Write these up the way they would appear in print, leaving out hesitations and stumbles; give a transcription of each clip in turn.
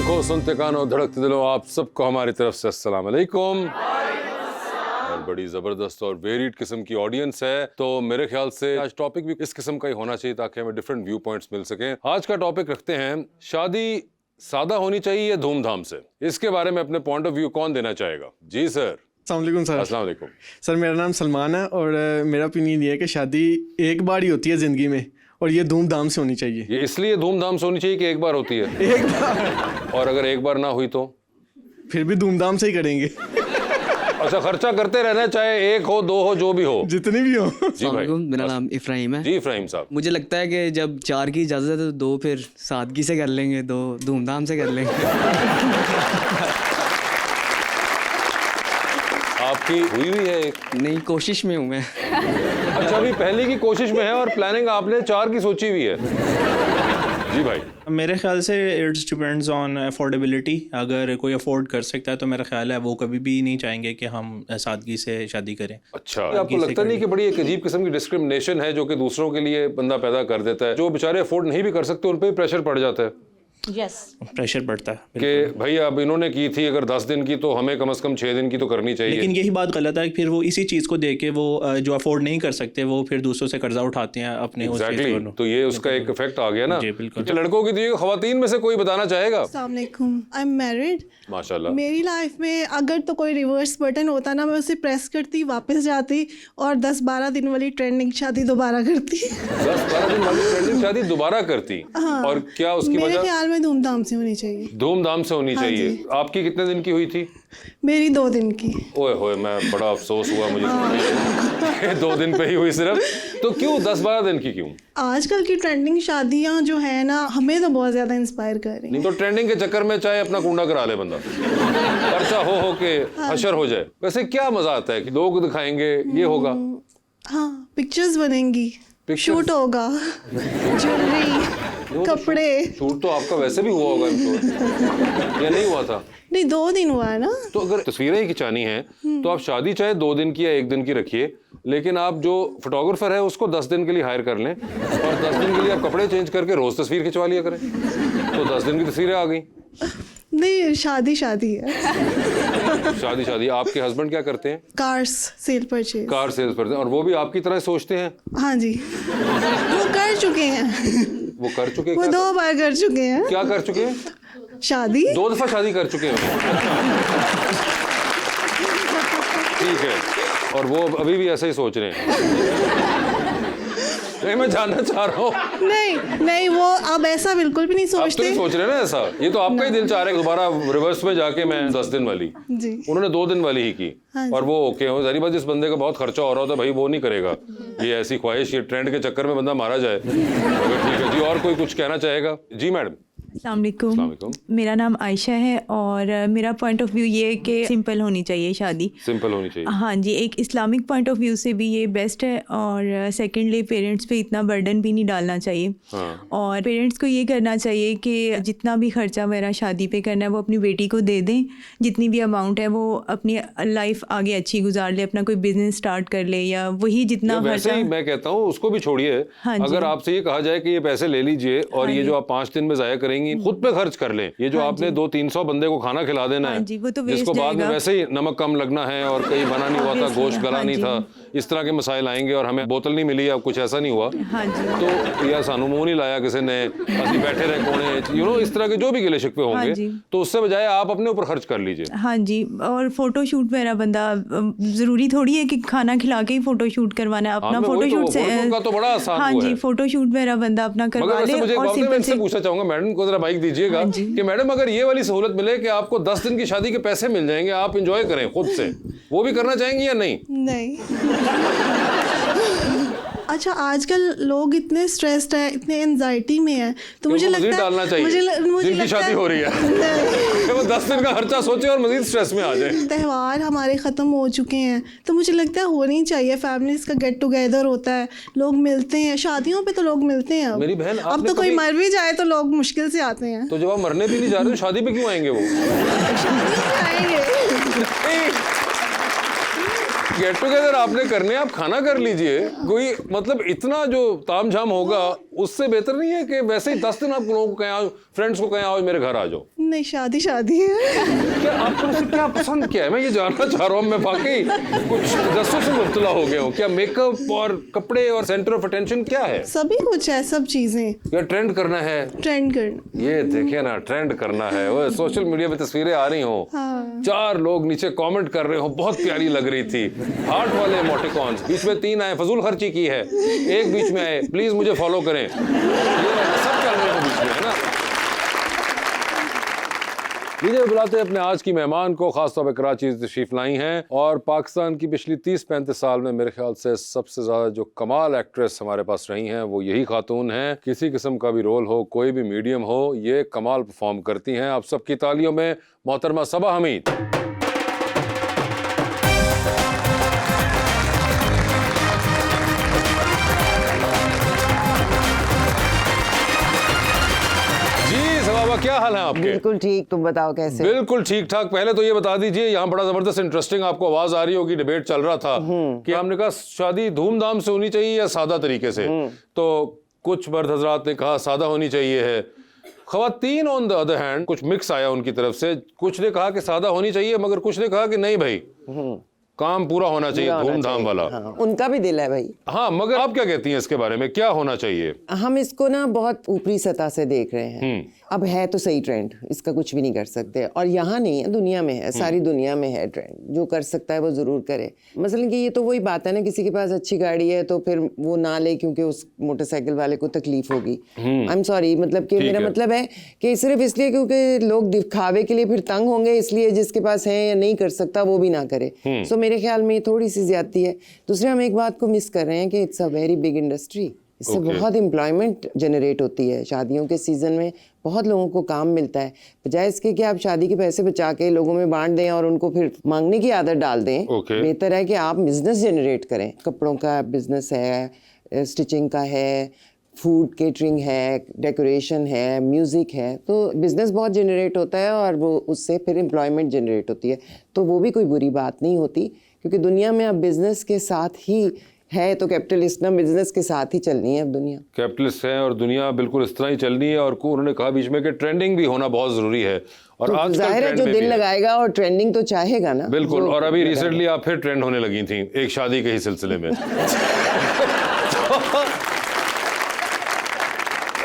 आंखों, सुनते कानों, धड़कते दिलों, आप सबको हमारी तरफ से अस्सलाम वालेकुम। और बड़ी जबरदस्त और वेरिड किस्म की ऑडियंस है, तो मेरे ख्याल से आज टॉपिक भी इस किस्म का ही होना चाहिए ताकि हमें डिफरेंट व्यू पॉइंट्स मिल सकें। आज का टॉपिक रखते हैं, शादी सादा होनी चाहिए या धूमधाम से। इसके बारे में अपने पॉइंट ऑफ व्यू कौन देना चाहेगा? जी सर। अस्सलाम वालेकुम सर। अस्सलाम वालेकुम सर, मेरा नाम सलमान है और मेरा ओपिनियन ये है कि शादी एक बार ही होती है ज़िंदगी में और ये धूमधाम से होनी चाहिए। ये इसलिए धूमधाम से होनी चाहिए कि एक बार होती है? एक बार। और अगर एक बार ना हुई तो फिर भी धूमधाम से ही करेंगे। अच्छा, खर्चा करते रहना, चाहे एक हो, दो हो, जो भी हो, जितनी भी हो। जी भाई। मेरा नाम इफ्राहिम है। जी इफ्राहिम साहब। मुझे लगता है कि जब 4 की इजाज़त है तो 2 फिर सादगी से कर लेंगे, 2 धूमधाम से कर लेंगे। आपकी हुई हुई है एक? नहीं, कोशिश में हूँ मैं। अच्छा, अभी पहले की कोशिश में है और प्लानिंग आपने 4 की सोची हुई है। जी भाई। मेरे ख्याल से इट्स डिपेंड्स ऑन अफोर्डेबिलिटी। अगर कोई अफोर्ड कर सकता है तो मेरा ख्याल है वो कभी भी नहीं चाहेंगे कि हम सादगी से शादी करें। अच्छा, आपको लगता नहीं कि बड़ी एक अजीब किस्म की डिस्क्रिमिनेशन है जो कि दूसरों के लिए बंदा पैदा कर देता है? जो बेचारे अफोर्ड नहीं भी कर सकते उन पर भी प्रेशर पड़ जाता है। Yes. प्रेशर पड़ता है कि भाई अब इन्होंने की थी अगर 10 दिन की तो हमें कम से कम 6 दिन की तो करनी चाहिए। लेकिन यही बात गलत है, फिर वो इसी चीज़ को देख के वो जो अफोर्ड नहीं कर सकते वो फिर दूसरों से कर्जा उठाते हैं अपने उस चीज़ को। तो ये उसका एक इफेक्ट आ गया ना। जी बिल्कुल। तो लड़कों की दिए खवातीन में से कोई बताना चाहेगा? अस्सलाम वालेकुम, आई एम मैरिड। माशाल्लाह। मेरी लाइफ में अगर तो कोई रिवर्स बटन होता ना, मैं उसे प्रेस करती, वापस जाती और 10-12 दिन वाली ट्रेंडिंग शादी दोबारा करती। 10-12 दिन वाली ट्रेंडिंग शादी दोबारा करती? हाँ। और क्या उसकी मेरे वजह? ख्याल में धूमधाम से होनी चाहिए। धूमधाम से होनी चाहिए। जी। आपकी कितने दिन की हुई थी? मेरी 2 दिन की। ओए होए, मैं बड़ा अफसोस हुआ मुझे कि 2 दिन पे ही हुई सिर्फ। तो क्यों 10-12 दिन की क्यों? आजकल की ट्रेंडिंग शादियां जो है ना, हमें तो बहुत ज्यादा इंस्पायर कर रही नहीं हैं। तो ट्रेंडिंग के चक्कर में चाहे अपना कुंडा करा ले बंदा, खर्चा हो के हशर हो जाए। वैसे क्या मजा आता है कि लोग दिखाएंगे, ये होगा, हाँ, पिक्चर्स बनेंगी, शूट होगा, ज्वेलरी, कपड़े। शूट तो आपका वैसे भी हुआ होगा या नहीं हुआ था? नहीं, 2 दिन हुआ है ना। तो अगर तस्वीरें ही खिंचानी है तो आप शादी चाहे 2 दिन की या 1 दिन की रखिए, लेकिन आप जो फोटोग्राफर है उसको 10 दिन के लिए हायर कर लें और 10 दिन के लिए आप कपड़े चेंज करके रोज तस्वीर खिंचवा लिया करें, तो 10 दिन की तस्वीरें आ गई। नहीं, शादी है। शादी। आपके हस्बैंड क्या करते हैं? Cars sale purchase. Car sales करते हैं। और वो भी आपकी तरह सोचते हैं? हाँ जी, वो कर चुके हैं। वो कर चुके हैं? वो 2 बार कर चुके हैं। क्या कर चुके हैं? शादी। 2 दफा शादी कर चुके हैं। ठीक है। और वो अभी भी ऐसा ही सोच रहे हैं? नहीं, मैं जानना चाह रहा हूँ। नहीं, वो अब ऐसा बिल्कुल भी नहीं आप तो सोचते। नहीं सोच रहे ना ऐसा? ये तो आपका ही दिल चाह रहा है दोबारा रिवर्स में जाके मैं 10 दिन वाली। जी। उन्होंने 2 दिन वाली ही की। हाँ और वो ओके हो, जारी बात जिस बंदे का बहुत खर्चा हो रहा होता है भाई वो नहीं करेगा। ये ऐसी ख्वाहिश, ये ट्रेंड के चक्कर में बंदा मारा जाए। अगर ठीक है जी, और कोई कुछ कहना चाहेगा? जी मैडम। अस्सलाम वालेकुम। मेरा नाम आयशा है और मेरा पॉइंट ऑफ व्यू ये है कि सिंपल होनी चाहिए शादी। सिंपल होनी चाहिए। हाँ जी, एक इस्लामिक पॉइंट ऑफ व्यू से भी ये बेस्ट है और सेकेंडली पेरेंट्स पे इतना बर्डन भी नहीं डालना चाहिए। हाँ। और पेरेंट्स को ये करना चाहिए कि जितना भी खर्चा मेरा शादी पे करना है वो अपनी बेटी को दे दें। जितनी भी अमाउंट है वो अपनी लाइफ आगे अच्छी गुजार ले, अपना कोई बिजनेस स्टार्ट कर ले या वही जितना वैसे ही मैं कहता हूँ उसको भी छोड़िए। हाँ जी। अगर आपसे ये कहा जाए कि ये पैसे ले लीजिए और ये जो आप 5 दिन में जाया करेंगे खुद पे खर्च कर लें, ये जो आपने 200-300 बंदे को खाना खिला देना है, जी, वो तो जिसको waste बाद में जाएगा। वैसे ही नमक कम लगना है और कहीं बना नहीं हुआ था, गोश्त गला नहीं था, इस तरह के मसाइल आएंगे और हमें बोतल नहीं मिली या कुछ ऐसा नहीं हुआ। हाँ जी। तो या सानू मुंह नहीं लाया किसी ने, असली बैठे रहे कोने, यू नो, इस तरह के जो भी गिले शिकवे हाँ होंगे, जी। तो उससे बजाय आप अपने ऊपर खर्च कर लीजिए। हाँ जी। और फोटो शूट मेरा बंदा जरूरी थोड़ी है कि खाना खिला के ही फोटो शूट करवाना है। अपना फोटो शूट से का तो बड़ा आसान हाँ जी, फोटो शूट मेरा बंदा अपना करवा ले। और सिंपल से पूछना चाहूंगा मैडम को, जरा माइक दीजिएगा कि मैडम अगर ये वाली सहूलत मिले कि आपको 10 दिन की शादी के पैसे मिल जाएंगे, आप एंजॉय करें खुद से, वो भी करना चाहेंगे या नहीं? नहीं। अच्छा, आजकल लोग इतने स्ट्रेस्ड है, इतने एंजाइटी में है, तो मुझे लगता है डालना चाहिए जिनकी शादी हो रही है वो 10 दिन का खर्चा सोचे और मजीद स्ट्रेस में आ जाए। त्यौहार हमारे ख़त्म हो चुके हैं तो मुझे लगता है होनी चाहिए, फैमिलीज का गेट टुगेदर होता है, लोग मिलते हैं, शादियों पे तो लोग मिलते हैं। मेरी बहन, अब तो कोई मर भी जाए तो लोग मुश्किल से आते हैं। तो जब आप मरने भी नहीं जा रहे तो शादी पे क्यों आएंगे वो? आएंगे। गेट टुगेदर आपने करने, आप खाना कर लीजिए। कोई मतलब इतना जो तामझाम होगा उससे बेहतर नहीं है कि वैसे ही 10 दिन आप लोगों को कहें आओ, फ्रेंड्स को कहें आओ मेरे घर आ जाओ। नहीं, शादी शादी है। क्या आपको उससे क्या पसंद क्या है? मैं ये जानना चाह रहा हूँ। मैं वाकई कुछ रस्सों से मुब्तला हो गया हूँ। क्या मेकअप और कपड़े और सेंटर ऑफ अटेंशन क्या है? सभी कुछ है, सब चीज़ें या ट्रेंड करना है? ट्रेंड करना। ये देखिए ना, ट्रेंड करना है। वो सोशल मीडिया पे तस्वीरें आ रही हो, 4 लोग नीचे कमेंट कर रहे हो, बहुत प्यारी लग रही थी, हार्ट वाले इमोटिकॉन्स, बीच में 3 आए, फजूल खर्ची की है, एक बीच में आए, प्लीज मुझे फॉलो करें, ये सब चल रहे हो बीच में, है ना। लीजिए बुलाते हैं अपने आज की मेहमान को। खासतौर पर कराची से तशरीफ लाई हैं और पाकिस्तान की पिछली 30-35 साल में मेरे ख्याल से सबसे ज़्यादा जो कमाल एक्ट्रेस हमारे पास रही हैं वो यही खातून हैं। किसी किस्म का भी रोल हो, कोई भी मीडियम हो, ये कमाल परफॉर्म करती हैं। आप सबकी तालियों में मोहतरमा सबा हमीद। क्या हाल है आपके? बिल्कुल ठीक, तुम बताओ कैसे? बिल्कुल ठीक ठाक। पहले तो ये बता दीजिए, यहाँ बड़ा जबरदस्त इंटरेस्टिंग आपको आवाज आ रही होगी, डिबेट चल रहा था कि हमने कहा शादी धूमधाम से होनी चाहिए या सादा तरीके से। तो कुछ मर्द हजरात ने कहा सादा होनी चाहिए है, खवातीन ऑन द अदर हैंड कुछ मिक्स आया उनकी तरफ से। कुछ ने कहा कि सादा होनी चाहिए, मगर कुछ ने कहा कि नहीं भाई काम पूरा होना चाहिए, धूमधाम वाला। हाँ, उनका भी दिल है भाई। हाँ, मगर आप क्या कहती हैं इसके बारे में, क्या होना चाहिए? हम इसको ना बहुत ऊपरी सतह से देख रहे हैं। अब है तो सही ट्रेंड, इसका कुछ भी नहीं कर सकते। और यहाँ नहीं है, दुनिया में है, सारी दुनिया में है ट्रेंड। जो कर सकता है वो जरूर करे। मसलन कि ये तो वही बात है ना, किसी के पास अच्छी गाड़ी है तो फिर वो ना ले क्योंकि उस मोटरसाइकिल वाले को तकलीफ होगी। आई एम सॉरी, मतलब कि मेरा मतलब है कि सिर्फ इसलिए क्योंकि लोग दिखावे के लिए फिर तंग होंगे, इसलिए जिसके पास है या नहीं कर सकता वो भी ना करे। सो मेरे ख्याल में थोड़ी सी ज्यादती है। दूसरे हम एक बात को मिस कर रहे हैं कि it's a very big industry. इससे बहुत एम्प्लॉयमेंट जनरेट होती है। शादियों के सीजन में बहुत लोगों को काम मिलता है। बजाय इसके कि आप शादी के पैसे बचा के लोगों में बांट दें और उनको फिर मांगने की आदत डाल दें, बेहतर है कि आप बिजनेस जनरेट करें। कपड़ों का बिजनेस है, स्टिचिंग का है, फूड केटरिंग है, डेकोरेशन है, म्यूज़िक है, तो बिज़नेस बहुत जनरेट होता है और वो उससे फिर एम्प्लॉयमेंट जनरेट होती है। तो वो भी कोई बुरी बात नहीं होती, क्योंकि दुनिया में अब बिज़नेस के साथ ही है, तो कैपिटलिस्ट ना बिजनेस के साथ ही चलनी है अब दुनिया। कैपिटलिस्ट है और दुनिया बिल्कुल इस तरह ही चलनी है। और उन्होंने कहा बीच में कि ट्रेंडिंग भी होना बहुत जरूरी है। और तो आज जाहिर है जो दिल लगाएगा और ट्रेंडिंग तो चाहेगा ना। बिल्कुल। और अभी रिसेंटली आप फिर ट्रेंड होने लगी थी एक शादी के ही सिलसिले में।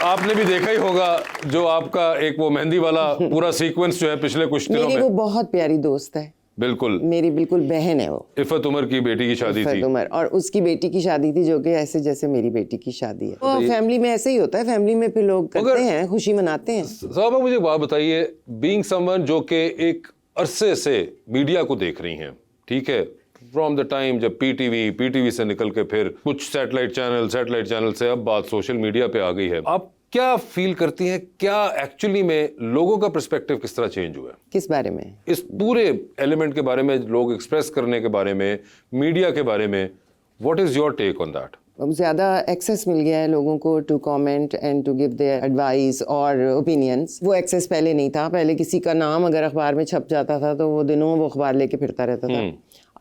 आपने भी देखा ही होगा जो आपका एक वो मेहंदी वाला पूरा सीक्वेंस जो है पिछले कुछ दिनों में। मेरी वो बहुत प्यारी दोस्त है, बिल्कुल मेरी बिल्कुल बहन है वो। इफ़त उमर की बेटी की शादी थी। उमर, और उसकी बेटी की शादी थी, जो कि ऐसे जैसे मेरी बेटी की शादी है। तो फैमिली में ऐसे ही होता है, फैमिली में फिर लोग करते हैं, खुशी मनाते हैं। साहब मुझे एक बात बताइए, बीइंग समवन जो कि एक अरसे से मीडिया को देख रही हैं, ठीक है, फ्रॉम द टाइम जब पीटीवी से निकल के फिर कुछ सैटेलाइट चैनल से अब बात सोशल मीडिया पे आ गई है, आप क्या फील करती हैं, क्या एक्चुअली में लोगों का पर्सपेक्टिव किस तरह चेंज हुआ है? किस बारे में? इस पूरे एलिमेंट के बारे में, लोग एक्सप्रेस करने के बारे में, मीडिया के बारे में, what is your take on that? ज़्यादा एक्सेस मिल गया है लोगों को to comment and to give their advice और ओपिनियंस। वो एक्सेस पहले नहीं था। पहले किसी का नाम अगर अखबार में छप जाता था तो वो दिनों वो अखबार लेके फिरता रहता था।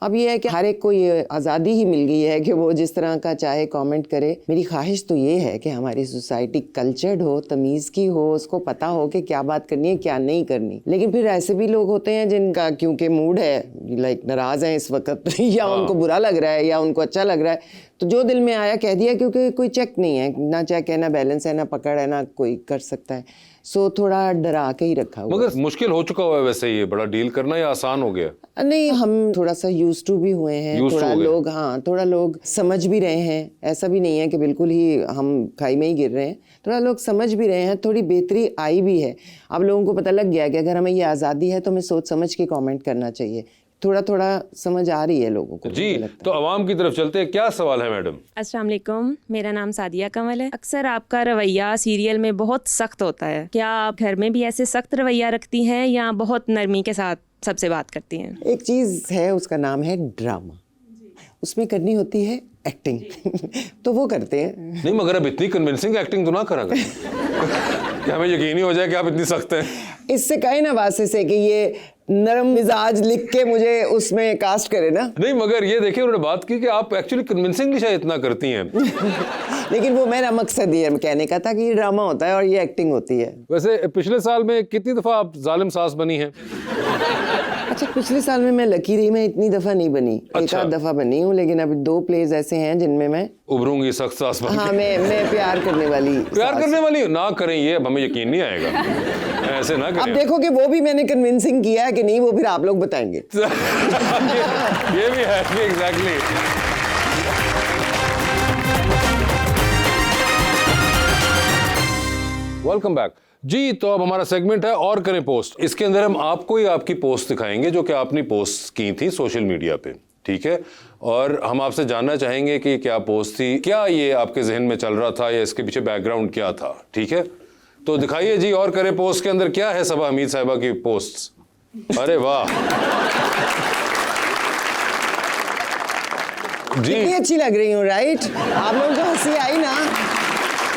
अब ये है कि हर एक को ये आज़ादी ही मिल गई है कि वो जिस तरह का चाहे कमेंट करे। मेरी ख्वाहिश तो ये है कि हमारी सोसाइटी कल्चर्ड हो, तमीज़ की हो, उसको पता हो कि क्या बात करनी है क्या नहीं करनी। लेकिन फिर ऐसे भी लोग होते हैं जिनका क्योंकि मूड है, लाइक नाराज़ हैं इस वक्त या उनको बुरा लग रहा है या उनको अच्छा लग रहा है, तो जो दिल में आया कह दिया, क्योंकि कोई चेक नहीं है, ना चेक है, ना बैलेंस है, ना पकड़ है, ना कोई कर सकता है। सो थोड़ा डरा के ही रखा हुआ। मगर मुश्किल हो चुका हुआ है वैसे ये बड़ा डील करना, या आसान हो गया? नहीं, हम थोड़ा सा यूज्ड टू भी हुए हैं, थोड़ा लोग, हाँ, थोड़ा लोग समझ भी रहे हैं। ऐसा भी नहीं है कि बिल्कुल ही हम खाई में ही गिर रहे हैं, थोड़ा लोग समझ भी रहे हैं, थोड़ी बेहतरी आई भी है। अब लोगों को पता लग गया कि अगर हमें ये आज़ादी है तो हमें सोच समझ के कमेंट करना चाहिए। थोड़ा थोड़ा समझ आ रही है लोगों को जी। तो आवाम की तरफ चलते हैं, क्या सवाल है मैडम? अस्सलाम वालेकुम, मेरा नाम सादिया कंवल है। अक्सर आपका रवैया सीरियल में बहुत सख्त होता है, क्या आप घर में भी ऐसे सख्त रवैया रखती हैं या बहुत नरमी के साथ सबसे बात करती हैं? एक चीज़ है, उसका नाम है ड्रामा। उसमें करनी होती है एक्टिंग तो वो करते हैं। नहीं, मगर अब इतनी कन्विंसिंग एक्टिंग तो ना करा क्या हमें यकीन ही हो जाए कि आप इतनी सख्त हैं? इससे कहे ना वास्ते से कि ये नरम मिजाज लिख के मुझे उसमें कास्ट करे ना। नहीं, मगर ये देखिए उन्होंने बात की कि आप एक्चुअली कन्विंसिंगली शायद इतना करती हैं। लेकिन वो मेरा मकसद ये कहने का था कि ये ड्रामा होता है और ये एक्टिंग होती है। वैसे पिछले साल में कितनी दफा आप जालिम सास बनी हैं? अच्छा, पिछले साल में मैं लकी रही, मैं इतनी दफा नहीं बनी। अच्छा। एक आध दफा बनी हूँ, लेकिन अभी 2 प्लेज ऐसे हैं जिनमें मैं उभरूंगी सख्त सास बन हाँ के। मैं प्यार करने वाली प्यार सास। करने वाली ना करें, ये अब हमें यकीन नहीं आएगा। ऐसे ना अब करें। देखो कि वो भी मैंने कन्विंसिंग किया है कि नहीं, वो फिर आप लोग बताएंगे। ये भी है एग्जैक्टली। वेलकम बैक जी। तो अब हमारा सेगमेंट है और करें पोस्ट। इसके अंदर हम आपको ही आपकी पोस्ट दिखाएंगे जो कि आपने पोस्ट की थी सोशल मीडिया पे, ठीक है? और हम आपसे जानना चाहेंगे कि क्या पोस्ट थी, क्या ये आपके जहन में चल रहा था या इसके पीछे बैकग्राउंड क्या था, ठीक है? तो दिखाइए जी और करें पोस्ट के अंदर क्या है सबा हमीद साहिबा की पोस्ट। अरे वाह जी, कितनी अच्छी लग रही हूँ, राइट? आप लोगों को हंसी आई ना,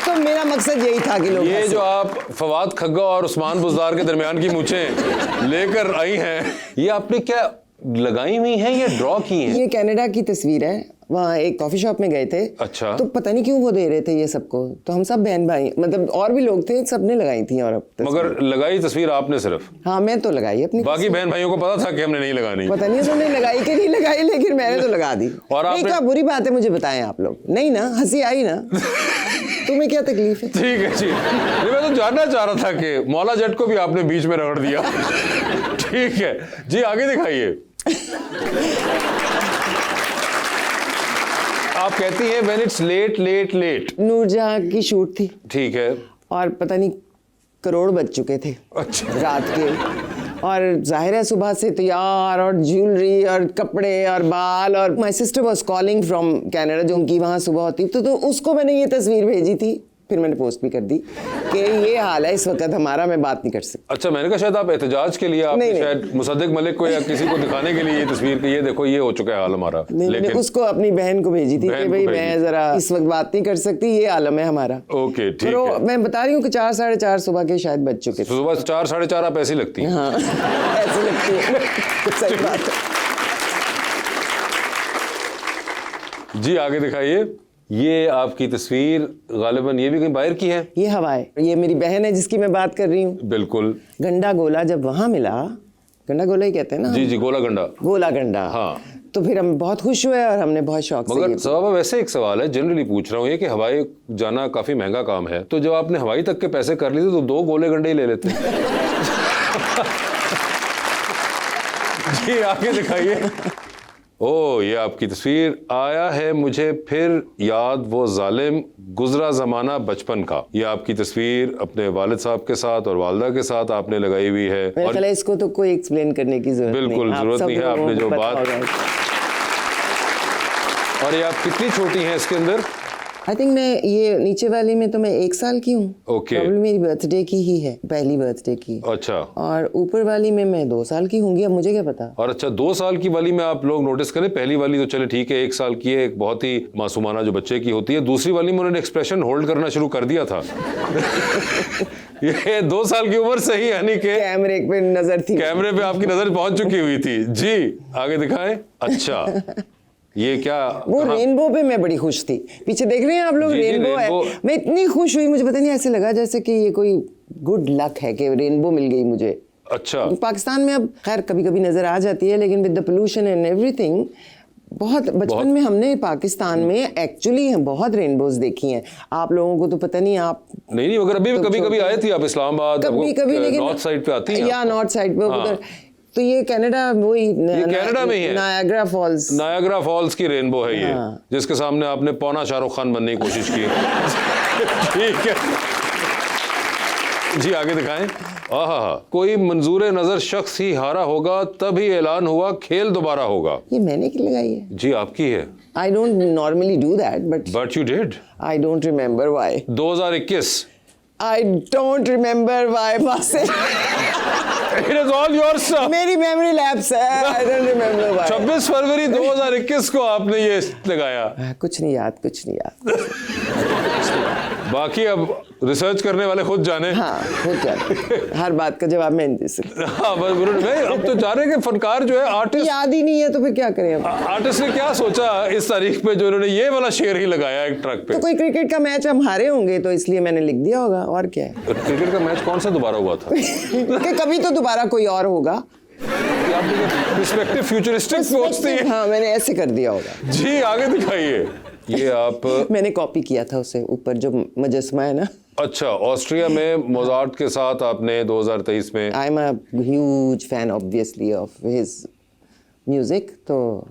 तो मेरा मकसद यही था कि लोग ये हंसे। जो आप फवाद खग्गा और उस्मान बुज़दार के दरमियान की मूछें लेकर आई हैं, ये आपने क्या लगाई हुई हैं या ड्रॉ की हैं? ये कनाडा की तस्वीर है। वहाँ एक कॉफी शॉप में गए थे। अच्छा। तो पता नहीं क्यों वो दे रहे थे ये सबको, तो हम सब बहन भाई, मतलब और भी लोग थे, सबने लगाई थी। और अब मगर लगाई तस्वीर आपने सिर्फ, हाँ, मैं तो लगाई अपनी। बाकी बहन भाइयों को पता था कि हमने नहीं लगानी। पता नहीं उन्होंने लगाई कि नहीं लगाई, लेकिन मैंने तो लगा दी। और नहीं, आपने- क्या बुरी बात है मुझे बताएं आप लोग? नहीं ना, हंसी आई ना? तुम्हें क्या तकलीफ है? ठीक है जी, ये मैं तो जानना चाह रहा था कि मौला जट को भी आपने बीच में रगड़ दिया। ठीक है जी, आगे दिखाइए। आप कहती हैं when it's late late late. Noorjahan की शूट थी ठीक है। और पता नहीं करोड़ बज चुके थे अच्छा। रात के, और जाहिर है सुबह से तैयार और ज्वेलरी और कपड़े और बाल। और my sister was calling from Canada, जो उनकी वहाँ सुबह होती, तो उसको मैंने ये तस्वीर भेजी थी, फिर मैंने पोस्ट भी कर दी कि ये हाल है इस वक्त हमारा, मैं बात नहीं कर सकती। अच्छा, मैंने कहा शायद आप एहतजाज के लिए आपने नहीं। शायद मुसद्दिक मलिक को या किसी को दिखाने के लिए ये तस्वीर की, ये देखो ये हो चुका है हाल हमारा। नहीं, मैंने उसको अपनी बहन को भेजी थी बहन कि को भाई भेजी। मैं जरा इस वक्त बात नहीं कर सकती, ये आलम है हमारा। ओके, ठीक फिर वो है। मैं बता रही हूँ कि 4 साढ़े 4 सुबह के शायद बज चुके थे। सुबह 4 साढ़े 4 आप ऐसी लगती हैं। हाँ, ऐसे लगती है। सही बात है। जी आगे दिखाइए। ये आपकी तस्वीर गालिबन ये भी कहीं बाहर की है? ये हवा है, ये मेरी बहन है जिसकी मैं बात कर रही हूँ। बिल्कुल। गंडा गोला जब वहाँ मिला, गंडा गोला ही कहते हैं ना? जी जी, गोला गंडा। गोला गंडा। हाँ। तो फिर हम बहुत खुश हुए और हमने बहुत शौक से मगर ये- सवाब वैसे एक सवाल है, जनरली पूछ रहा हूँ ये कि हवाई जाना काफी महंगा काम है, तो जब आपने हवाई तक के पैसे कर लिए तो 2 गोले गंडे ही ले लेते। जी आगे दिखाइए। ओ, ये आपकी तस्वीर। आया है मुझे फिर याद वो जालिम गुजरा जमाना बचपन का। ये आपकी तस्वीर अपने वालिद साहब के साथ और वालदा के साथ आपने लगाई हुई है। मेरा और ख्याल है इसको तो कोई एक्सप्लेन करने की जरूरत नहीं। बिल्कुल आप जरूरत सब नहीं है, लोगों आपने को जो पता बात। होगा। और ये आप कितनी छोटी हैं इसके अंदर? आई थिंक मैं ये नीचे वाली में तो मैं 1 साल की हूँ। Okay. प्रॉब्लम मेरी बर्थडे की ही है, पहली बर्थडे की। अच्छा। और ऊपर वाली में मैं 2 साल की होंगी, अब मुझे क्या पता। और अच्छा, 2 साल की वाली में आप लोग नोटिस करें, पहली वाली तो चले ठीक है 1 साल की है, एक बहुत ही मासूमाना जो बच्चे की होती है। दूसरी वाली में उन्होंने एक्सप्रेशन होल्ड करना शुरू कर दिया था। ये 2 साल की उम्र से ही, यानी कि कैमरे पे नजर थी। कैमरे पे आपकी नजर पहुंच चुकी हुई थी। जी आगे दिखाएं। अच्छा, ये क्या? वो रेनबो पे मैं बड़ी खुश थी। पीछे देख रहे हैं आप लोग, जी, जी, रेनबो है। रेनबो। मैं इतनी खुश हुई, मुझे पता नहीं ऐसे लगा जैसे कि ये कोई गुड लक है कि रेनबो मिल गई मुझे। अच्छा। पाकिस्तान में अब खैर कभी कभी नजर आ जाती है, लेकिन with the pollution and everything, बहुत बचपन में हमने पाकिस्तान में एक्चुअली बहुत रेनबोज देखी हैं। आप लोगों को तो पता नहीं, आप नहीं मगर अभी भी तो कभी कभी आए थे आप इस्लामाबाद, कभी लेकिन नॉर्थ साइड पे आती हैं या आप? नॉर्थ साइड पे हाँ। उधर। तो ये कनाडा वही कनाडा में ही है। नायाग्रा फॉल्स। नायाग्रा फॉल्स की रेनबो है ये, हाँ। जिसके सामने आपने पौना शाहरुख खान बनने की कोशिश की। ठीक है जी, आगे दिखाएं। आहा, कोई मंजूर नजर शख्स ही हारा होगा, तभी ऐलान हुआ खेल दोबारा होगा। ये मैंने की लगाई है। जी आपकी है। I don't normally do that, but you did. I don't remember why. 2021। I don't remember why. बस इट इज ऑल योर्स। मेरी मेमोरी लैप्स है। I don't remember why. 26 फरवरी 2021 को आपने ये लगाया। कुछ नहीं याद, कुछ नहीं याद। बाकी अब रिसर्च करने वाले खुद जाने। हाँ हो जाता, हर बात का जवाब मैं नहीं दे सकती। हाँ बस भाई, अब तो जाने के फनकार जो है आर्टिस्ट, याद ही नहीं है तो फिर क्या करें अब। आर्टिस्ट ने क्या सोचा इस तारीख पे जो उन्होंने ये वाला शेर ही लगाया एक ट्रक पे। तो कोई क्रिकेट का मैच हम हारे होंगे तो इसलिए मैंने लिख दिया होगा, और क्या है। क्रिकेट का मैच कौन सा दोबारा हुआ था? कि कभी तो दोबारा कोई और होगा। पर्सपेक्टिव फ्यूचरिस्टिक सोचती है। हाँ मैंने ऐसे कर दिया होगा। जी आगे दिखाइए। ये आप, मैंने कॉपी किया था उसे, ऊपर जो मुजस्मा है ना। अच्छा, ऑस्ट्रिया में मोजार्ट के साथ आपने 2023 में। I am a huge fan obviously of his music, तो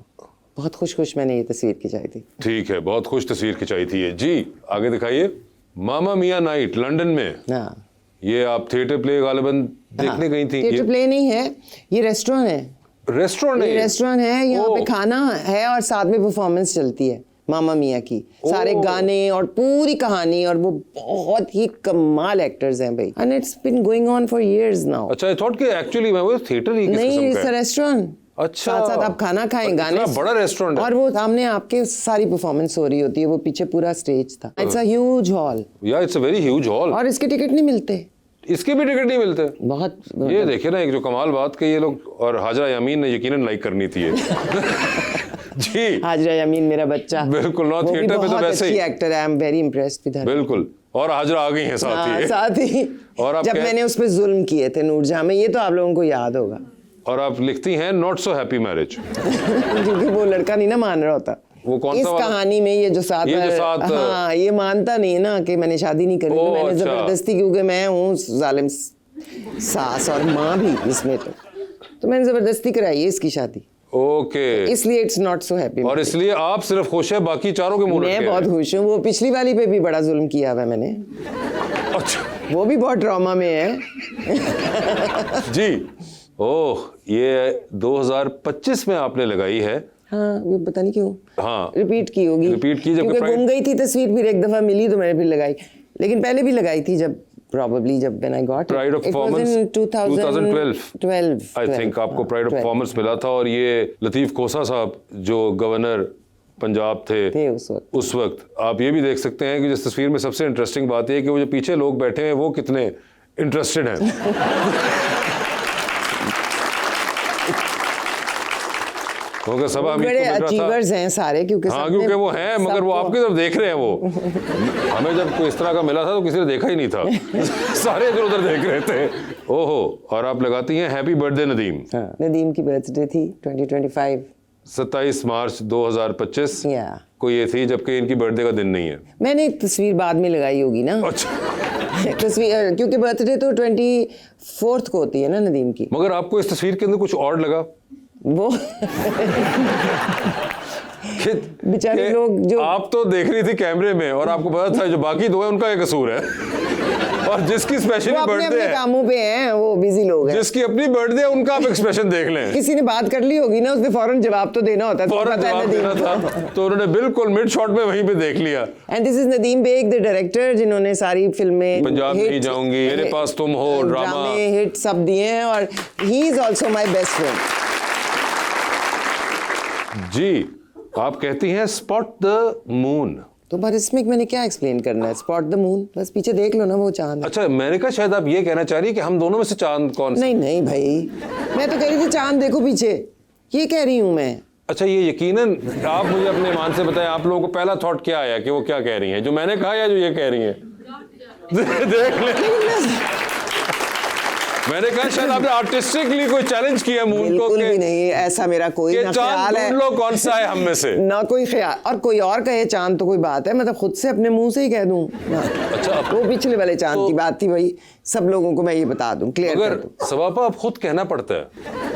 बहुत खुश मैंने ये तस्वीर खिंचाई थी। ठीक है, बहुत खुश तस्वीर खिंचाई थी ये। जी आगे दिखाइए। मामा मिया नाइट लंदन में। हाँ ये आप थिएटर प्ले गालिबन देखने गई थी? थिएटर प्ले नहीं है, ये रेस्टोरेंट है। रेस्टोरेंट है? रेस्टोरेंट है, यहाँ पे ओह। खाना है और साथ में परफॉर्मेंस चलती है मामा मिया की, सारे गाने और पूरी कहानी, और वो बहुत ही कमाल एक्टर्स हैं भाई, and it's been going on for years now. अच्छा, आई थॉट कि एक्चुअली मैं वो थिएटर ही किस नहीं, किस्म इट्स का अ है? रेस्टोरेंट। अच्छा, साथ साथ आप खाना खाएं, गाने, इतना बड़ा रेस्टोरेंट है। और वो सामने आपके सारी परफॉर्मेंस हो रही होती है, वो पीछे पूरा स्टेज था। इट्स अ ह्यूज हॉल, या it's a very huge hall. और इसके टिकट नहीं मिलते, इसके भी टिकट नहीं मिलते। बहुत। ये देखिए ना, एक जो कमाल बात कि ये लोग, और हाजरा यामीन ने यकीनन लाइक करनी थी ये। जी हाजरा यामीन मेरा बच्चा, बिल्कुल, नौ वो भी थिएटर पे तो बहुत वैसे ही। अच्छी एक्टर है, I am very impressed with her. बिल्कुल, और हाजरा आ गई हैं साथ हाँ, ही। साथ ही। और आप जब मैंने उस पर जुल्म किए थे नूरजहां में, ये तो आप लोगों को याद होगा। और आप लिखती हैं नॉट सो हैप्पी मैरिज, क्योंकि वो लड़का नहीं ना मान रहा होता। वो कौन इस सा वाला? कहानी में ये जो साथ, हाँ, ये मानता नहीं ना कि मैंने शादी नहीं करी, तो मैंने अच्छा। जबरदस्ती, क्योंकि मैं हूँ जालिम सास और माँ भी इसमें, तो मैंने जबरदस्ती कराई है इसकी शादी, ओके। इसलिए इट्स नॉट सो हैप्पी। और इसलिए आप सिर्फ खुश है, बाकी चारों के मुंह मैं लटके बहुत हैं। खुश हूँ। वो पिछली वाली पे भी बड़ा जुल्म किया हुआ है मैंने, अच्छा वो भी बहुत ड्रामा में है। जी। ओह, ये 2025 में आपने लगाई है। हाँ, वो पता नहीं क्यों हाँ, रिपीट की होगी, रिपीट की, जबकि क्योंकि प्राइड- गुम गई थी तस्वीर, फिर एक दफा मिली तो मैंने फिर लगाई, लेकिन पहले भी लगाई थी जब probably जब when I got pride of it was performance in 2012 I think आपको प्राइड ऑफ 12 परफॉर्मेंस मिला था। और ये लतीफ खोसा साहब जो गवर्नर पंजाब थे उस वक्त। आप ये भी देख सकते हैं कि जिस तस्वीर में सबसे इंटरेस्टिंग बात है कि वो जो पीछे लोग बैठे हैं वो कितने इंटरेस्टेड हैं। क्योंकि सब हमें बड़े अचीवर्स हैं सारे, क्योंकि हाँ, सबने- क्योंकि वो हैं, मगर वो सबको- आपकी तरफ देख रहे हैं। वो हमें जब कोई इस तरह का मिला था तो किसी ने देखा ही नहीं था। सारे इधर उधर देख रहे थे। ओहो, और आप लगाती हैं हैप्पी बर्थडे नदीम। हाँ, नदीम की बर्थडे थी 2025। 27 मार्च 2025 या को ये थी, जबकि इनकी बर्थडे का दिन नहीं है। मैंने एक तस्वीर बाद में लगाई होगी ना। अच्छा, तस्वीर, क्योंकि बर्थडे तो 24 को होती है ना नदीम की। मगर आपको इस तस्वीर के अंदर कुछ और लगा? वो बेचारे कि लोग जो आप तो देख रही थी कैमरे में और आपको पता था जो बाकी दो है उनका क्या कसूर है। और जिसकी स्पेशली वो अपने बर्थडे अपने है, कामों पे हैं, वो बिजी लोग हैं। जिसकी अपनी बर्थडे है, उनका आप एक्सप्रेशन देख लें। किसी ने बात कर ली होगी ना, उसने फौरन जवाब तो देना होता है, फौरन पता है जवाब नदीम देना को। था, तो उन्होंने बिल्कुल मिड शॉट में वहीं पे देख लिया। And this is Nadeem Baig, the director, जिन्होंने सारी फिल्में पंजाब नहीं जाऊंगी, मेरे पास तुम हो, ड्रामा हिट सब दिए हैं, और he is also my best friend. जी। आप कहती हैं स्पॉट द मून। तो पर इसमें मैंने क्या एक्सप्लेन करना है? स्पॉट द मून, बस पीछे देख लो ना, वो चांद है। अच्छा, मैंने कहा शायद आप ये कहना चाह रही है कि हम दोनों में से चांद कौन सा? नहीं नहीं भाई, मैं तो कह रही थी चांद देखो पीछे, ये कह रही हूँ मैं। अच्छा, ये यकीनन आप मुझे अपने ईमान से बताएं, आप लोगों को पहला थॉट क्या आया कि वो क्या कह रही हैं, जो मैंने कहा या जो ये कह रही हैं? देख ले। मैंने कहा शायद आपने आर्टिस्टिकली कोई चैलेंज किया मून को बिल्कुल भी नहीं, ऐसा मेरा कोई ना ख्याल चांद है। ढूंढ लो कौन सा है हम में से। ना कोई ख्याल, और कोई और कहे चांद तो कोई बात है, मतलब खुद से अपने मुंह से ही कह दूं। अच्छा, वो पिछले वाले चांद तो, की बात थी भाई, सब लोगों को मैं ये बता दूं, क्लियर कर अगर दूं। सवापा आप खुद कहना पड़ता है।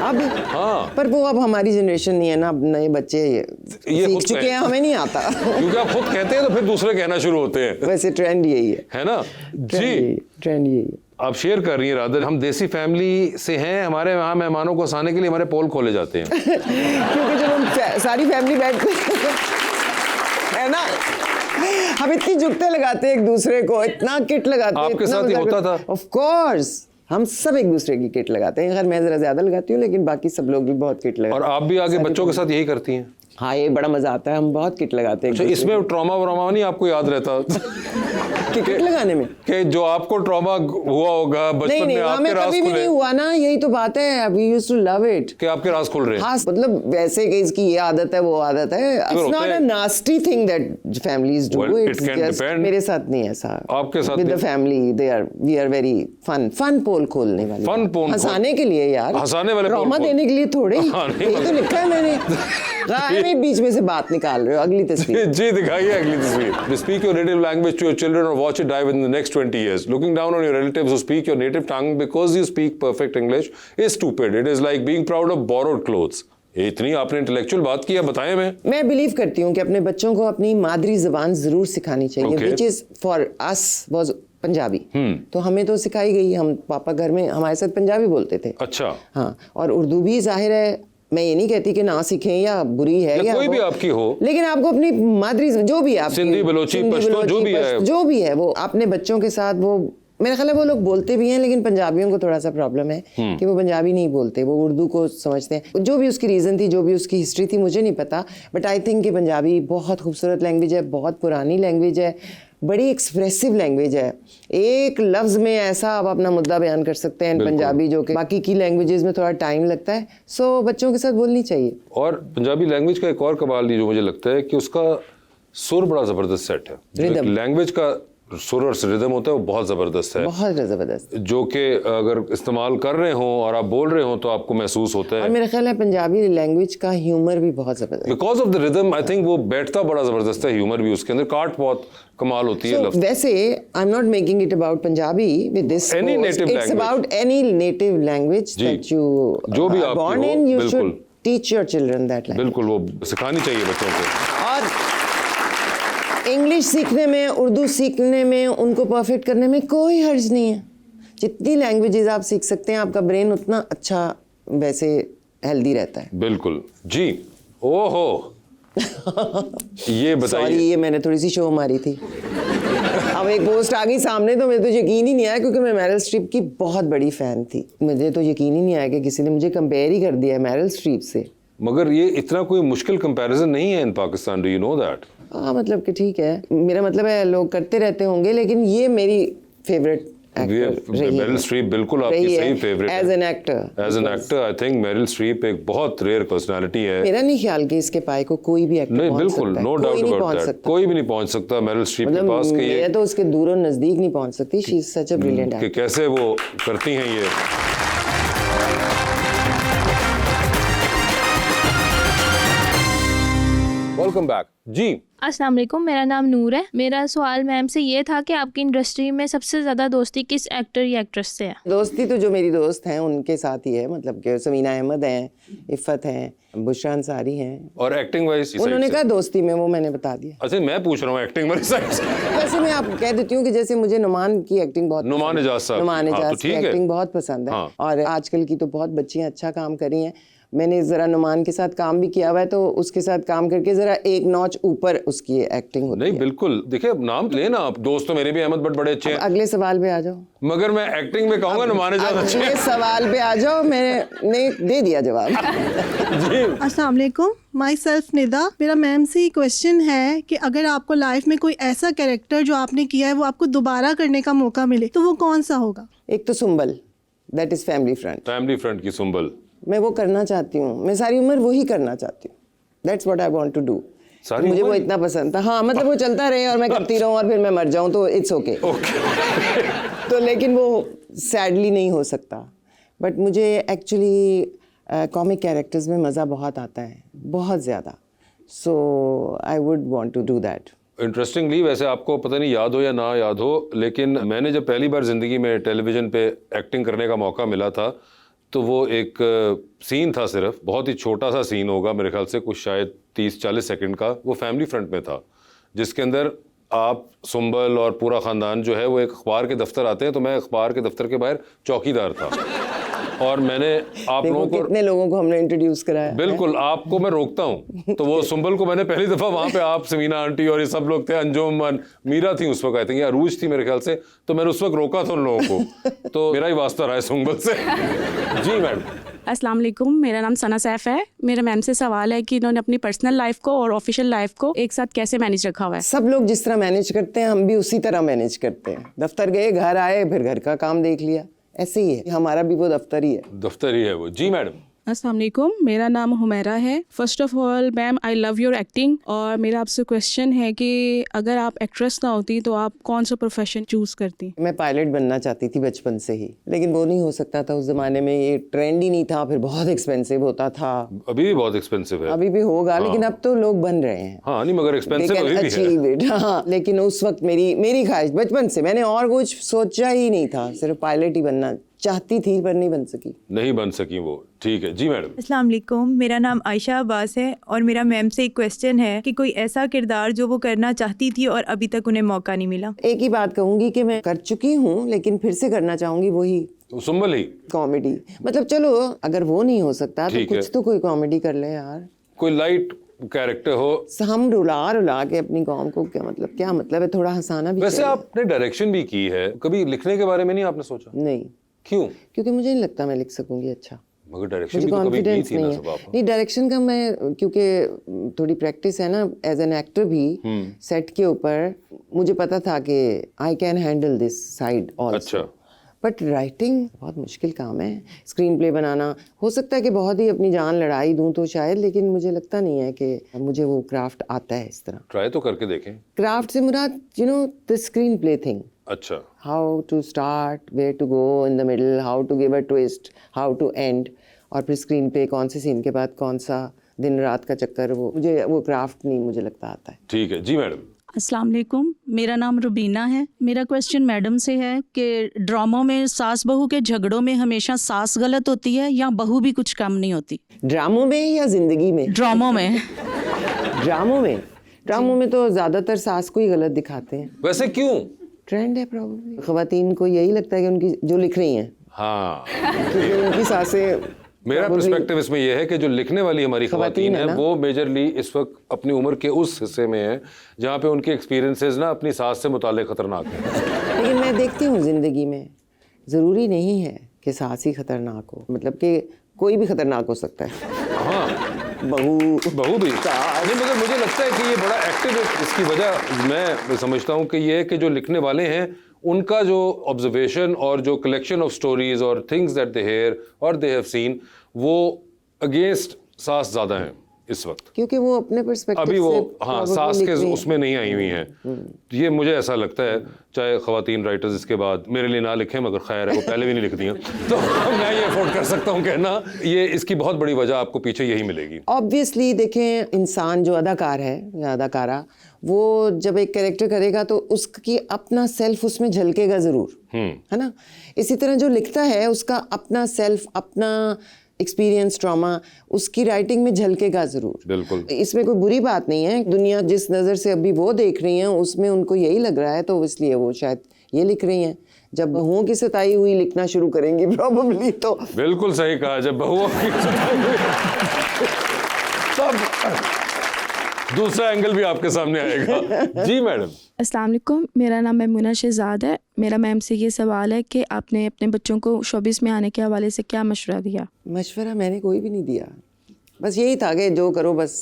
अब हाँ, पर वो अब हमारी जनरेशन नहीं है ना, अब नए बच्चे ये सीख खुद चुके कहें। हैं, हमें नहीं आता। क्योंकि आप खुद कहते हैं तो फिर दूसरे कहना शुरू होते हैं, वैसे ट्रेंड यही है है ना जी। ट्रेंड यही है। आप शेयर कर रही हैं रादर, हम देसी फैमिली से हैं, हमारे यहाँ मेहमानों को हंसाने के लिए हमारे पोल खोले जाते हैं। क्योंकि जब हम सारी फैमिली बैठते है ना, हम इतनी जुगते लगाते हैं एक दूसरे को, इतना किट लगाते हैं। आपके साथ ही होता था? ऑफ कोर्स, हम सब एक दूसरे की किट लगाते हैं। खैर मैं जरा ज्यादा लगाती हूँ, लेकिन बाकी सब लोग भी बहुत किट लगाते और हैं। आप भी आगे बच्चों के साथ यही करती हैं? हाँ, ये बड़ा मजा आता है, हम बहुत किट लगाते हैं। अच्छा, इसमें ट्रॉमा व्रामा नहीं आपको याद रहता? टिकट लगाने में? कि जो आपको ट्रॉमा हुआ होगा नहीं बचपन नहीं, में, आपके हमें राज कभी भी खुले नहीं हुआ ना, यही तो बात है। We used to love it कि आपके राज खुल रहे हैं। खास मतलब वैसे कि इसकी ये आदत है, वो आदत है। इट्स होते नॉट अ हैं। Nasty thing that families do. Well, it it's can just depend. मेरे साथ नहीं ऐसा। आपके साथ विद द नहीं? Family we are very fun पोल खोलने वाले। Fun पोल हंसाने के लिए यार, हंसाने वाले पोल ट्रॉमा खोल। देने के लिए थोड़े। हाँ, नहीं, यही तो लिखा है मैंने। मैं बीच में से बात निकाल रहे हो। अगली तस्वीर। जी दिखाइए अगली तस्वीर। Speak your native language to your children or watch it die within the next 20 years. Looking down on your relatives who speak your native tongue because you speak perfect English is stupid. It is like being proud of borrowed clothes. ये इतनी आपने intellectual बात की है, बताएं। मैं believe करती हूँ कि अपने बच्चों को अपनी मादरी जबान जरूर सिखानी चाहिए, Okay. Which is for us was Punjabi. तो हमें तो सिखाई गई, हम पापा घर में हमारे साथ पंजाबी बोलते थे। अच्छा। हाँ, और उर्दू भी जाहिर है, मैं ये नहीं कहती कि ना सीखें या बुरी है या कोई भी आपकी हो, लेकिन आपको अपनी मादरी जो भी है, सिंधी, बलोची, पश्तो, जो भी है वो अपने बच्चों के साथ, वो मेरा ख्याल है वो लोग बोलते भी हैं, लेकिन पंजाबियों को थोड़ा सा प्रॉब्लम है कि वो पंजाबी नहीं बोलते, वो उर्दू को समझते हैं। जो भी उसकी रीज़न थी, जो भी उसकी हिस्ट्री थी, मुझे नहीं पता, बट आई थिंक कि पंजाबी बहुत खूबसूरत लैंग्वेज है, बहुत पुरानी लैंग्वेज है, बड़ी एक्सप्रेसिव लैंग्वेज है। एक लफ्ज़ में ऐसा आप अपना मुद्दा बयान कर सकते हैं पंजाबी, जो कि बाकी की लैंग्वेजेस में थोड़ा टाइम लगता है। सो बच्चों के साथ बोलनी चाहिए। और पंजाबी लैंग्वेज का एक और कमाल जो मुझे लगता है कि उसका सुर बड़ा ज़बरदस्त सेट है। लैंग्वेज का सुर और रिदम होता है वो बहुत ज़बरदस्त है, बहुत ज़बरदस्त, जो कि अगर इस्तेमाल कर रहे हों और आप बोल रहे हों तो आपको महसूस होता है। और मेरा ख्याल है पंजाबी लैंग्वेज का ह्यूमर भी बहुत ज़बरदस्त, because of the rhythm I think वो बैठता बड़ा ज़बरदस्त है, ह्यूमर भी उसके अंदर, काट बहुत कमाल होती है। वैसे I am not making it about Punjabi with this, it's about any native language that you जो भी आप born in, you should teach your children that language। बिल्कुल, वो सिखानी चाहिए बच्चों को। और इंग्लिश सीखने में, उर्दू सीखने में, उनको परफेक्ट करने में कोई हर्ज नहीं है। जितनी लैंग्वेजेस आप सीख सकते हैं, आपका ब्रेन उतना अच्छा वैसे हेल्दी रहता है। बिल्कुल जी। ओहो ये बताइए। सॉरी, ये मैंने थोड़ी सी शो मारी थी। अब एक पोस्ट आ गई सामने तो मुझे तो यकीन ही नहीं आया, क्योंकि मैं मैरिल स्ट्रीप की बहुत बड़ी फ़ैन थी। मुझे तो यकीन ही नहीं आया कि किसी ने मुझे कंपेयर ही कर दिया है मैरिल स्ट्रीप से। मगर ये इतना कोई मुश्किल कंपैरिजन नहीं है in Pakistan, do you know that? हाँ, मतलब कि ठीक है, मेरा मतलब है लोग करते रहते होंगे, लेकिन ये मेरी फेवरेट मेरिल स्ट्रीप बिल्कुल आपकी सही फेवरेट है। As an actor I think Meryl Streep एक बहुत रेयर पर्सनालिटी है। मेरा नहीं ख्याल कि इसके पाए को कोई भी एक्टर नहीं, बिल्कुल नो डाउट अबाउट दैट, कोई भी नहीं पहुंच सकता मेरिल स्ट्रीप के पास। कि मैं तो उसके दूर और नजदीक नहीं पहुंच सकती। She is such a brilliant actor. कि कैसे वो करती हैं ये। वेलकम बैक जी। अस्सलाम वालेकुम, मेरा नाम नूर है। मेरा सवाल मैम से ये था कि आपकी इंडस्ट्री में सबसे ज़्यादा दोस्ती किस एक्टर या एक्ट्रेस से है? दोस्ती तो जो मेरी दोस्त हैं उनके साथ ही है, मतलब कि समीना अहमद हैं, इफ़त हैं, बुशरा अंसारी हैं। और एक्टिंग वाइज उन्होंने कहा दोस्ती में, वो मैंने बता दिया। अच्छा, मैं पूछ रहा हूँ एक्टिंग वाली साइड से। वैसे मैं आपको कह देती हूँ कि जैसे मुझे नुमान की एक्टिंग बहुत, नुमान इजाज साहब, नुमान हाँ, इजाज तो की एक्टिंग बहुत पसंद है। हाँ। और आजकल की तो बहुत बच्चियाँ अच्छा काम कर रही हैं। मैंने ज़रा नुमान के साथ काम भी किया हुआ है, तो उसके साथ काम करके ज़रा एक नॉच ऊपर उसकी एक्टिंग होती है। नहीं बिल्कुल, देखिए अब नाम लेना आप, दोस्त तो मेरे भी अहमद बट बड़े अच्छे हैं। अगले सवाल पे आ जाओ। मगर मैं एक्टिंग में कहूँगा नुमान इजाज अच्छे हैं। अगले सवाल पे आ जाओ, मैंने दे दिया जवाब। जी। अस्सलाम वालेकुम, माई सेल्फ निदा। मेरा मैम से ये क्वेश्चन है कि अगर आपको लाइफ में कोई ऐसा कैरेक्टर जो आपने किया है वो आपको दोबारा करने का मौका मिले तो वो कौन सा होगा? एक तो Sumbal, that is family friend. Family friend की सुंबल मैं वो करना चाहती हूँ, मैं सारी उम्र वही करना चाहती हूँ। That's what I want to do. मुझे वो इतना पसंद था। हाँ, मतलब वो चलता रहे और मैं करती रहूँ और फिर मैं मर जाऊँ तो इट्स ओके। तो लेकिन वो सैडली नहीं हो सकता। बट मुझे एक्चुअली कॉमिक कैरेक्टर्स में मज़ा बहुत आता है, बहुत ज़्यादा। So I would want to do that. Interestingly, वैसे आपको पता नहीं याद हो या ना याद हो, लेकिन मैंने जब पहली बार ज़िंदगी में टेलीविज़न पे एक्टिंग करने का मौका मिला था, तो वो एक सीन था, सिर्फ बहुत ही छोटा सा सीन होगा मेरे ख्याल से, कुछ शायद 30-40 सेकंड का। वो फैमिली फ्रंट में था, जिसके अंदर आप, सुंबल और पूरा ख़ानदान जो है वो एक अखबार के दफ्तर आते हैं। तो मैं अखबार के दफ्तर के बाहर चौकीदार था और मैंने आप लोगों को, कितने लोगों को हमने इंट्रोड्यूस कराया। बिल्कुल, आपको मैं रोकता हूँ। तो वो सुंबल को मैंने पहली दफ़ा वहाँ पे, आप, समीना आंटी और ये सब लोग थे, अंजुम, मीरा थी उस वक्त, आई थिंक, या अरूज थी मेरे ख्याल से। तो मैंने उस वक्त रोका था उन लोगों को। तो मेरा ही वास्ता रहा है सुंबल से। जी मैडम। अस्सलाम वालेकुम, मेरा नाम सना सैफ है। मेरा मैम से सवाल है कि इन्होंने अपनी पर्सनल लाइफ को और ऑफिशियल लाइफ को एक साथ कैसे मैनेज रखा हुआ है। सब लोग जिस तरह मैनेज करते हैं हम भी उसी तरह मैनेज करते हैं। दफ्तर गए, घर आए, फिर घर का काम देख लिया, ऐसे ही है। हमारा भी वो दफ्तर ही है। दफ्तर ही है वो। जी मैडम। अस्सलाम वालेकुम, मेरा नाम हुमैरा है। First of all ma'am, I love your acting. और मेरा आपसे क्वेश्चन है कि अगर आप एक्ट्रेस ना होती तो आप कौन सा प्रोफेशन चूज करती? मैं पायलट बनना चाहती थी बचपन से ही, लेकिन वो नहीं हो सकता था। उस जमाने में ये ट्रेंड ही नहीं था, फिर बहुत एक्सपेंसिव होता था। अभी भी बहुत एक्सपेंसिव है। अभी भी होगा, लेकिन अब तो लोग बन रहे हैं। हाँ नहीं, मगर एक्सपेंसिव अभी भी है। हाँ, लेकिन उस वक्त मेरी ख्वाहिश बचपन से, मैंने और कुछ सोचा ही नहीं था, सिर्फ पायलट ही बनना चाहती थी, पर नहीं बन सकी वो। ठीक है जी मैडम। अस्सलाम वालेकुम, मेरा नाम आयशा अब्बास है और मेरा मैम से एक क्वेश्चन है कि कोई ऐसा किरदार जो वो करना चाहती थी और अभी तक उन्हें मौका नहीं मिला। एक ही बात कहूंगी कि मैं कर चुकी हूँ, लेकिन फिर से करना चाहूंगी वही सुम्बल ही कॉमेडी। मतलब चलो, अगर वो नहीं हो सकता तो कुछ तो कोई कॉमेडी कर ले यार, कोई लाइट कैरेक्टर हो। हम रुला के अपनी कौम को क्या मतलब है, थोड़ा हंसाना भी। वैसे आपने डायरेक्शन भी की है, कभी लिखने के बारे में नहीं आपने सोचा? नहीं। क्यों? क्योंकि मुझे नहीं लगता मैं लिख सकूंगी अच्छा। मगर डायरेक्शन भी तो कभी की थी ना सब आप। नहीं, डायरेक्शन का मैं, क्योंकि थोड़ी प्रैक्टिस है ना एज एन एक्टर भी, सेट के ऊपर मुझे पता था कि I can handle this side also. अच्छा। बट राइटिंग बहुत मुश्किल काम है। स्क्रीन प्ले बनाना, हो सकता है कि बहुत ही अपनी जान लड़ाई दूं तो शायद, लेकिन मुझे लगता नहीं है कि मुझे वो क्राफ्ट आता है इस तरह। ट्राई तो करके देखें। क्राफ्ट से मुराद द स्क्रीन प्ले थिंग। अच्छा। How to start, where to go in the middle, how to give a twist, how to end, और फिर स्क्रीन पे कौन से सीन के बाद कौन सा दिन रात का चक्कर, वो क्राफ्ट नहीं मुझे लगता आता है। ठीक है जी मैडम। अस्सलाम वालेकुम, मेरा नाम रुबीना है। मेरा क्वेश्चन मैडम से है कि ड्रामों में सास बहू के झगड़ों में हमेशा सास गलत होती है या बहू भी कुछ कम नहीं होती? ड्रामों में या जिंदगी में? ड्रामों में। ड्रामों में तो ज्यादातर सास को ही गलत दिखाते हैं। वैसे क्यों? ट्रेंड है प्रॉब्लली। खवातीन को यही लगता है कि उनकी जो लिख रही हैं, हाँ, क्योंकि उनकी सासें, मेरा पर्सपेक्टिव इसमें यह है कि जो लिखने वाली हमारी खवातीन है वो मेजरली इस वक्त अपनी उम्र के उस हिस्से में है जहाँ पे उनके एक्सपीरियंसेस ना अपनी सास से मुताल्लिक खतरनाक है। लेकिन मैं देखती हूँ जिंदगी में ज़रूरी नहीं है कि सास ही खतरनाक हो, मतलब कि कोई भी खतरनाक हो सकता है। हाँ, बहू भी नहीं, मगर मुझे लगता है कि ये बड़ा एक्टिव है। इसकी वजह मैं समझता हूँ कि ये है कि जो लिखने वाले हैं उनका जो ऑब्जर्वेशन और जो कलेक्शन ऑफ स्टोरीज और थिंग्स दैट दे हियर और दे हैव सीन, वो अगेंस्ट सास ज़्यादा हैं इस वक्त, क्योंकि वो अपने पर्सपेक्टिव अभी वो से हाँ सास के उसमें नहीं आई हुई हैं। ये मुझे ऐसा लगता है, चाहे खवातीन राइटर्स इसके बाद मेरे लिए ना लिखें, मगर खैर है वो पहले भी नहीं लिखती हैं, तो मैं ये अफोर्ड कर सकता हूँ कहना। ये इसकी बहुत बड़ी वजह आपको पीछे यही मिलेगी। ऑब्वियसली देखें, इंसान जो अदाकार है या अदाकारा, वो जब एक कैरेक्टर करेगा तो उसकी अपना सेल्फ उसमें झलकेगा ज़रूर, है ना। इसी तरह जो लिखता है उसका अपना सेल्फ, अपना एक्सपीरियंस, ट्रॉमा उसकी राइटिंग में झलकेगा ज़रूर। बिल्कुल, इसमें कोई बुरी बात नहीं है। दुनिया जिस नज़र से अभी वो देख रही हैं उसमें उनको यही लग रहा है, तो इसलिए वो शायद ये लिख रही हैं। जब बहुओं की सताई हुई लिखना शुरू करेंगी प्रॉबेबली, तो बिल्कुल सही कहा, जब बहुओं की सताई हुई तब दूसरा एंगल भी आपके सामने आएगा। जी मैडम। अस्सलाम वालेकुम, मेरा नाम मैमूना शहजाद है। मेरा मैम से ये सवाल है कि आपने अपने बच्चों को शोबिस में आने के हवाले से क्या मशवरा दिया? मशवरा मैंने कोई भी नहीं दिया, बस यही था कि जो करो बस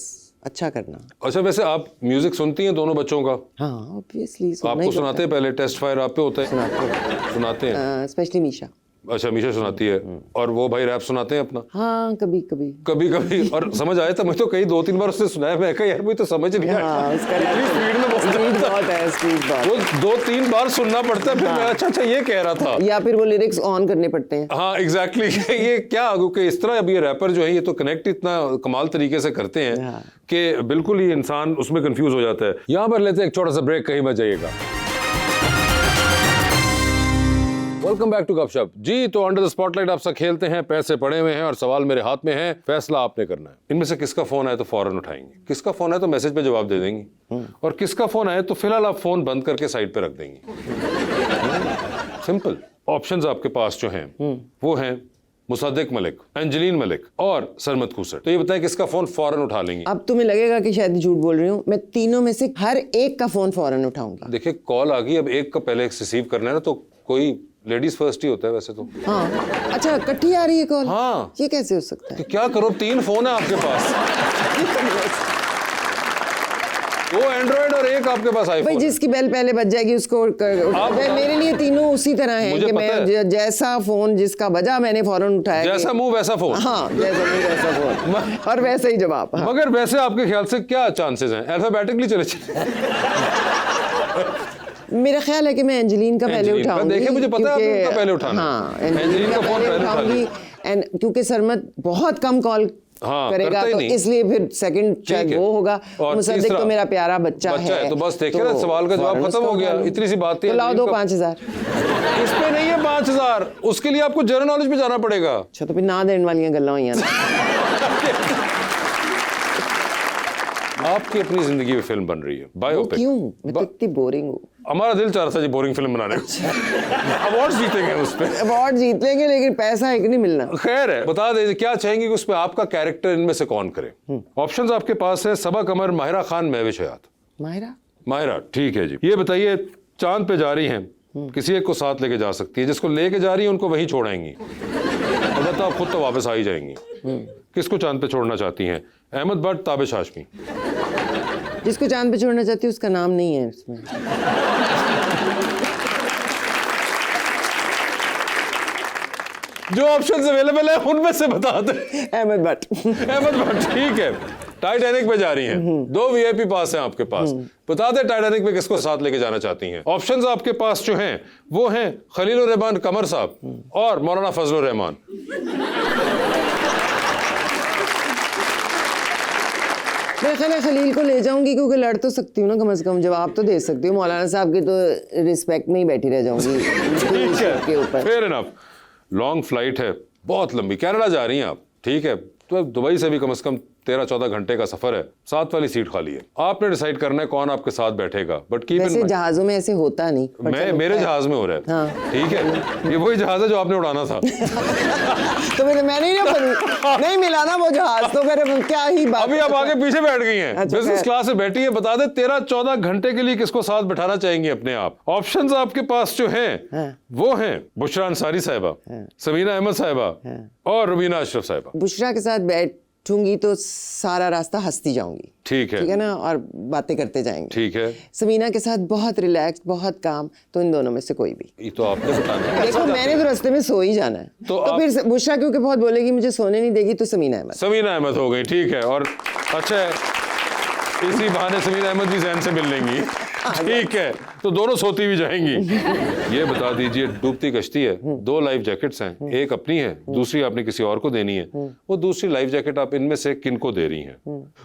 अच्छा करना। अच्छा, वैसे आप म्यूजिक सुनती हैं दोनों बच्चों का? हाँ ऑब्वियसली। आपको सुनाते हैं? पहले टेस्ट फायर आप पे होता है? सुनाते हैं स्पेशली मीशा। अच्छा, मीशा सुनाती है। और वो भाई रैप सुनाते हैं अपना? हाँ, कभी कभी। और समझ आया था? मैं तो कई 2-3 बार उससे सुनाया, मैं कहा यार मुझे तो समझ नहीं आया। हाँ, उसका स्पीड में बहुत है, स्पीड बहुत। वो 2-3 बार सुनना पड़ता है, फिर मैं अच्छा ये कह रहा था, या फिर वो लिरिक्स ऑन करने पड़ते हैं। हाँ एग्जैक्टली। ये क्या, क्योंकि इस तरह अब ये रैपर जो है ये तो कनेक्ट इतना कमाल तरीके से करते हैं कि बिल्कुल ही इंसान उसमें कंफ्यूज हो जाता है। यहाँ पर लेते हैं एक छोटा सा ब्रेक, कहीं मत जाइएगा। वेलकम बैक टू गपशप। जी, तो अंडर द स्पॉटलाइट आपसे खेलते हैं, पैसे पड़े हुए हैं और सवाल मेरे हाथ में है, फैसला आपने करना है। इनमें से किसका फोन आए तो फौरन उठाएंगे, किसका फोन आए तो मैसेज पे जवाब दे देंगे, और किसका फोन आए तो फिलहाल आप फोन बंद करके साइड पे रख देंगे। सिंपल। ऑप्शंस आपके पास जो हैं वो हैं मुसद्दिक मलिक, एंजलीन मलिक और सरमद खुसर। तो ये बताएं किसका फोन फौरन उठा लेंगे? अब तुम्हें लगेगा कि शायद झूठ बोल रही हूँ, मैं तीनों में से हर एक का फोन फौरन उठाऊंगा। देखिए कॉल आ गई, अब एक का पहले रिसीव करना है ना, तो कोई लेडीज फर्स्ट ही होता है वैसे तो। हाँ अच्छा, इकट्ठी आ रही है कॉल? हाँ। ये कैसे हो सकता है? तो क्या करो, 3 फोन है आपके पास, 2 एंड्रॉइड और 1 आपके पास भाई आईफोन। जिसकी बेल पहले बज जाएगी उसको मेरे लिए तीनों उसी तरह हैं मुझे कि पता मैं जैसा फोन जिसका बजा मैंने फौरन उठाया, जैसा मुंह वैसा फोन। हाँ जैसा मुंह वैसा फोन और वैसा ही जवाब। हाँ। मगर वैसे आपके ख्याल से क्या चांसेस हैं, अल्फाबेटिकली चले मेरा ख्याल है कि मैं एंजेलिन का पहले उठाऊंगी। देखिए मुझे पता है आपने उनका पहले उठाना। हाँ एंजेलिन का फोन पहले उठाऊंगी, क्योंकि सरमत बहुत कम कॉल करेगा तो इसलिए फिर सेकंड शायद वो होगा। मुसद्दिक तो मेरा प्यारा बच्चा है। तो बस देखिए ना, सवाल का जवाब खत्म हो गया, इतनी सी बात थी। तो लाओ दो 5000। इस पे नहीं है 5000, उसके लिए आपको जनरल नॉलेज पे जाना पड़ेगा। अच्छा तो फिर ना देने वाली गल्लां होइयां। आपकी अपनी जिंदगी में फिल्म बन रही है, बायोपिक। क्यों? मैं तो इतनी बोरिंग हूँ। हमारा दिल चाह रहा था जी बोरिंग फिल्म बनाने को। अवार्ड जीतेंगे उस पे, अवार्ड जीत लेंगे लेकिन पैसा एक नहीं मिलना। खैर है, बता दे क्या चाहेंगे कि उसमें आपका कैरेक्टर इनमें से कौन करे। ऑप्शंस आपके पास है, सबा कमर, माहिरा खान, महविश हयात। माहिरा ठीक है जी। ये बताइए, चांद पे जा रही हैं, किसी एक को साथ लेके जा सकती है, जिसको लेके जा रही है उनको वहीं छोड़ाएंगी, अलबत्ता आप खुद तो वापस आ ही जाएंगी। किसको चांद पे छोड़ना चाहती हैं, अहमद भट्ट, ताबिश हाशमी? जिसको चांद पे छोड़ना चाहती है उसका नाम नहीं है इसमें। जो ऑप्शंस अवेलेबल है उनमें से बता दे। अहमद भट्ट। अहमद भट्ट ठीक है। टाइटैनिक पे जा रही हैं, 2 वीआईपी पास हैं आपके पास, बता दे टाइटैनिक पे किसको साथ लेके जाना चाहती हैं। ऑप्शंस आपके पास जो हैं वो हैं खलीलुर रहमान कमर साहब और मौलाना फजलुर रहमान। मैं ख्याल है खलील को ले जाऊंगी, क्योंकि लड़ तो सकती हूँ ना, कम से कम जवाब तो दे सकती हूँ। मौलाना साहब की तो रिस्पेक्ट में ही बैठी रह जाऊंगी के ऊपर। Fair enough. लॉन्ग फ्लाइट है, बहुत लंबी, कनाडा जा रही हैं आप, ठीक है, तो दुबई से भी कम से कम 13-14 घंटे का सफर है, 7 वाली सीट खाली है। आपने डिसाइड करना है कौन आपके साथ बैठेगा। बट कीप इन माइंड, जहाजों में ऐसे होता नहीं। मेरे जहाज में हो रहा है। हाँ। ठीक है, ये वही जहाज है जो आपने उड़ाना था। तो मैंने नहीं मिला ना वो जहाज, तो फिर क्या ही बात। अभी आप आगे पीछे बैठ गई हैं, बिजनेस क्लास में बैठी है। बता दे 13-14 घंटे के लिए किसको साथ बैठाना चाहेंगे अपने आप। ऑप्शंस आपके पास जो हैं वो हैं बुशरा अंसारी साहिबा, समीना अहमद साहिबा और रुबीना अशरफ साहिबा। बुशरा के साथ बैठूंगी तो सारा रास्ता हंसती जाऊंगी, ठीक है ना, और बातें करते जाएंगे, ठीक है। समीना के साथ बहुत रिलैक्स, बहुत काम, तो इन दोनों में से कोई भी। ये तो आपने बताना है। देखो मैंने तो रास्ते में सो ही जाना है, तो फिर बुशरा क्योंकि बहुत बोलेगी मुझे सोने नहीं देगी, तो समीना अहमद हो गई, ठीक है। और अच्छा है, इसी बहाने समीना अहमद भी जैन से मिल लेंगी, ठीक है, तो दोनों सोती भी जाएंगी। ये बता दीजिए, डूबती कश्ती है, 2 लाइफ जैकेट्स हैं, एक अपनी है, दूसरी आपने किसी और को देनी है। वो दूसरी लाइफ जैकेट आप इनमें से किन को दे रही हैं?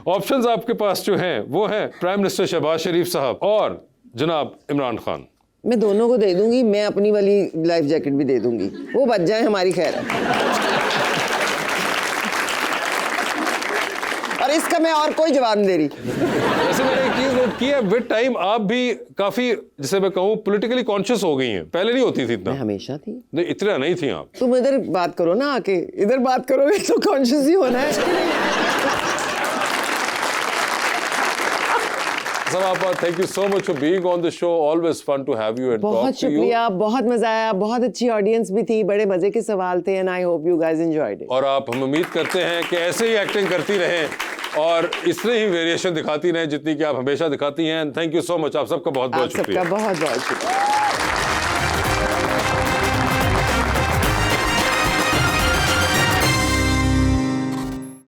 ऑप्शंस आपके पास जो हैं वो हैं प्राइम मिनिस्टर शहबाज शरीफ साहब और जनाब इमरान खान। मैं दोनों को दे दूंगी, मैं अपनी वाली लाइफ जैकेट भी दे दूंगी, वो बच जाए हमारी खैर है। और इसका मैं और कोई जवाब नहीं दे रही। वैसे मैंने एक चीज नोट की है, विद टाइम आप भी काफी, जिसे मैं कहूँ, पॉलिटिकली कॉन्शियस हो गई हैं। पहले नहीं होती थी इतना। मैं हमेशा थी। नहीं, इतना नहीं थी आप। तुम इधर बात करो ना, आके इधर बात करोगे तो कॉन्शियस ही होना है। Sabah, thank you so much for being on the show. Always fun to have you and talk to you. बहुत शुक्रिया, बहुत मजा आया, बहुत अच्छी ऑडियंस भी थी, बड़े मजे के सवाल थे, and I hope you guys enjoyed it. और आप, हम उम्मीद करते हैं कि ऐसे ही एक्टिंग करती रहें और इससे ही वेरिएशन दिखाती रहें जितनी कि आप हमेशा दिखाती हैं। थैंक यू सो मच, आप सबका बहुत बहुत शुक्रिया। आप सबका बहुत बहुत शुक्रिया।